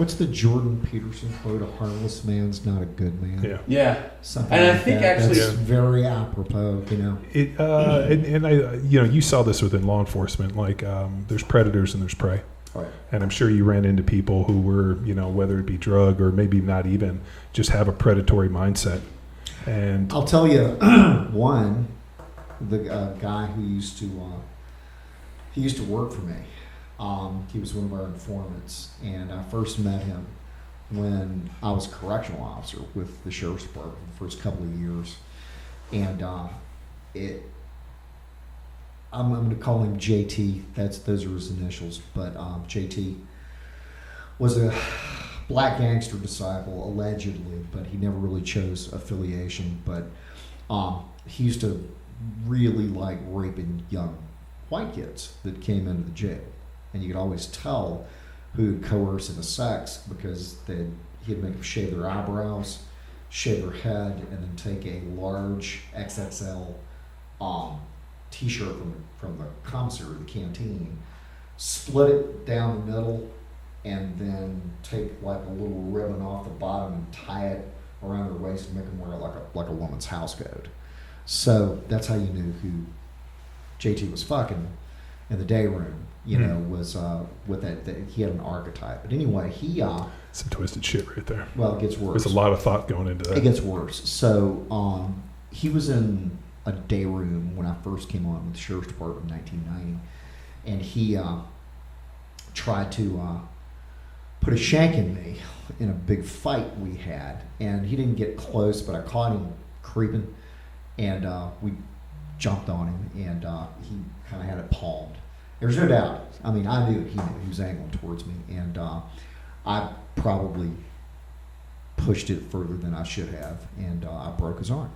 What's the Jordan Peterson quote? A harmless man's not a good man. Yeah. Yeah. Something And I like think that. actually- That's very apropos, you know. It and I you saw this within law enforcement. Like there's predators and there's prey. Right. And I'm sure you ran into people who were, whether it be drug or maybe not even, just have a predatory mindset. And I'll tell you, one, the guy who used to work for me. He was one of our informants, and I first met him when I was a correctional officer with the sheriff's department for the first couple of years, and I'm going to call him JT. Those are his initials, but JT was a black gangster disciple, allegedly, but he never really chose affiliation. But he used to really like raping young white kids that came into the jail. And you could always tell who would coerce into sex because he'd make them shave their eyebrows, shave their head, and then take a large XXL T-shirt from the commissary, the canteen, split it down the middle, and then take like a little ribbon off the bottom and tie it around their waist and make them wear it like a woman's house coat. So that's how you knew who JT was fucking in the day room. Was with that he had an archetype. But anyway, some twisted shit right there. Well, it gets worse. There's a lot of thought going into that. It gets worse. So he was in a day room when I first came on with the sheriff's department in 1990, and he tried to put a shank in me in a big fight we had, and he didn't get close, but I caught him creeping, and we jumped on him, and he kind of had it palmed. There's no doubt. I mean, I knew he knew he was angling towards me, and I probably pushed it further than I should have, and I broke his arm.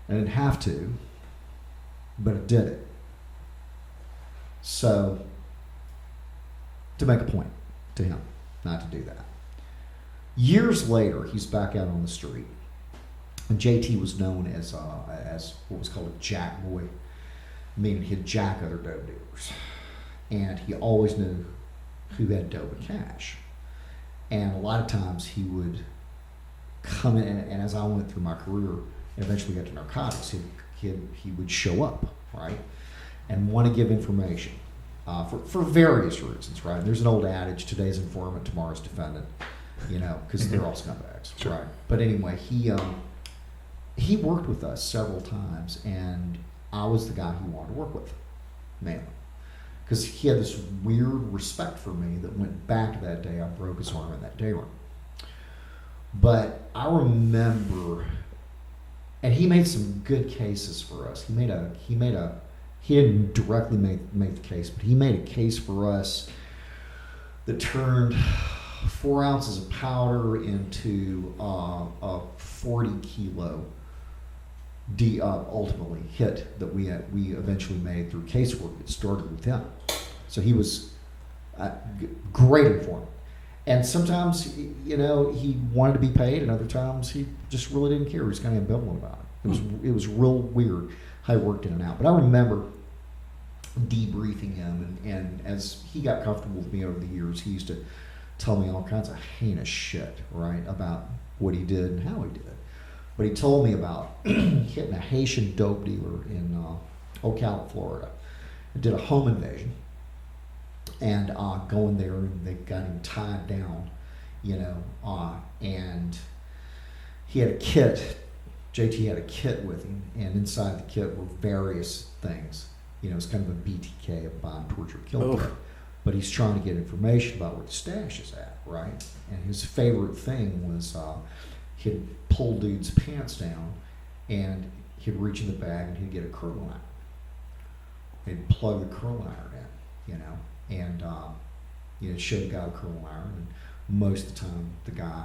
I didn't have to, but I did it. So, to make a point to him not to do that. Years later, he's back out on the street, and JT was known as what was called a jack boy, meaning he'd jack other dope dealers, and he always knew who had dope and cash. And a lot of times he would come in, and as I went through my career and eventually got to narcotics, he would show up, right, and want to give information for various reasons, right? There's an old adage: today's informant, tomorrow's defendant, because they're all scumbags, Sure. right? But anyway, he worked with us several times, and I was the guy he wanted to work with, mainly. Because he had this weird respect for me that went back to that day I broke his arm in that day room. But I remember, and he made some good cases for us. He didn't directly make the case, but he made a case for us that turned 4 ounces of powder into a 40 kilo ultimately hit that we eventually made through casework. It started with him. So he was a great informant. And sometimes, he wanted to be paid, and other times he just really didn't care. He was kind of ambivalent about it. It was real weird how he worked in and out. But I remember debriefing him, and as he got comfortable with me over the years, he used to tell me all kinds of heinous shit, right, about what he did and how he did it. But he told me about hitting a Haitian dope dealer in Ocala, Florida. He did a home invasion, and going there, and they got him tied down, and he had a kit. JT had a kit with him, and inside the kit were various things. It's kind of a BTK, a bond, torture, kill kit. But he's trying to get information about where the stash is at, right? And his favorite thing was he'd pull dude's pants down, and he'd reach in the bag and he'd get a curling iron. He'd plug the curling iron in, and show the guy the curling iron, and most of the time the guy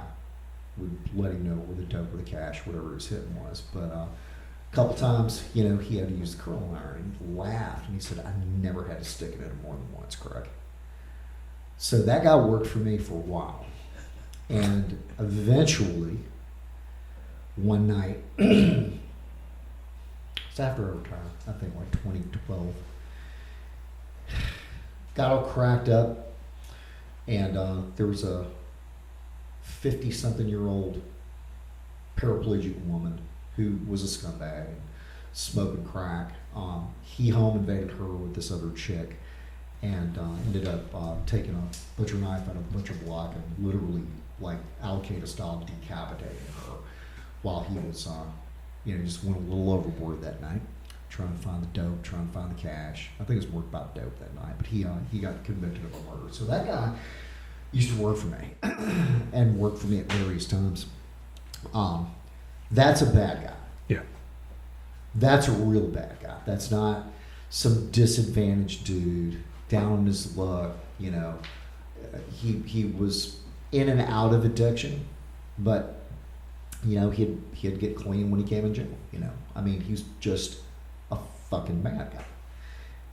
would let him know where the dope or the cash, whatever his hitting was. But a couple times, he had to use the curling iron, and he laughed, and he said, I never had to stick it in it more than once, Craig. So that guy worked for me for a while, and eventually, one night, it's after I retired, I think like 2012, got all cracked up, And there was a 50-something-year-old paraplegic woman who was a scumbag, smoking crack. He home invaded her with this other chick, and ended up taking a butcher knife out of the butcher block and literally, like Al Qaeda style, decapitating her while he was, just went a little overboard that night, trying to find the dope, trying to find the cash. I think it was more about dope that night, but he got convicted of a murder. So that guy used to work for me and worked for me at various times. That's a bad guy. Yeah. That's a real bad guy. That's not some disadvantaged dude down on his luck. He was in and out of addiction, but he'd get clean when he came in jail. He's just a fucking bad guy.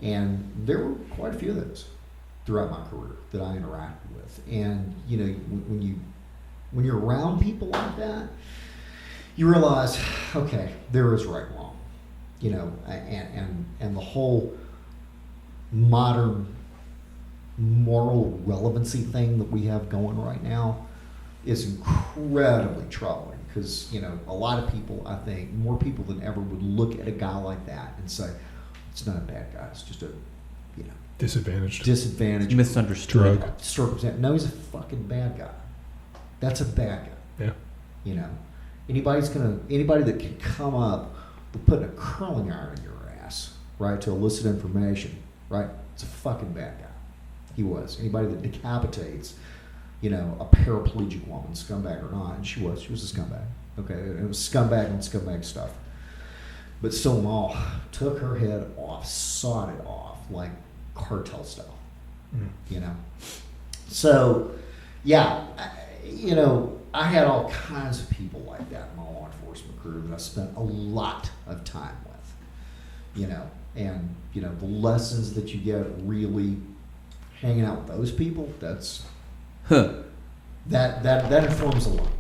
And there were quite a few of those throughout my career that I interacted with. And when you're around people like that, you realize, okay, there is right and wrong. And the whole modern moral relevancy thing that we have going right now is incredibly troubling, because a lot of people, I think more people than ever, would look at a guy like that and say, it's not a bad guy, it's just a disadvantaged, misunderstood circumstance. No, he's a fucking bad guy. That's a bad guy. Yeah. Anybody that can come up with putting a curling iron in your ass, right, to elicit information, right, it's a fucking bad guy. He was. Anybody that decapitates, a paraplegic woman, scumbag or not, and she was a scumbag. Okay, it was scumbag and scumbag stuff. But still in all, took her head off, sawed it off, like cartel style. So, yeah, I had all kinds of people like that in my law enforcement career that I spent a lot of time with, and the lessons that you get really hanging out with those people, that informs a lot.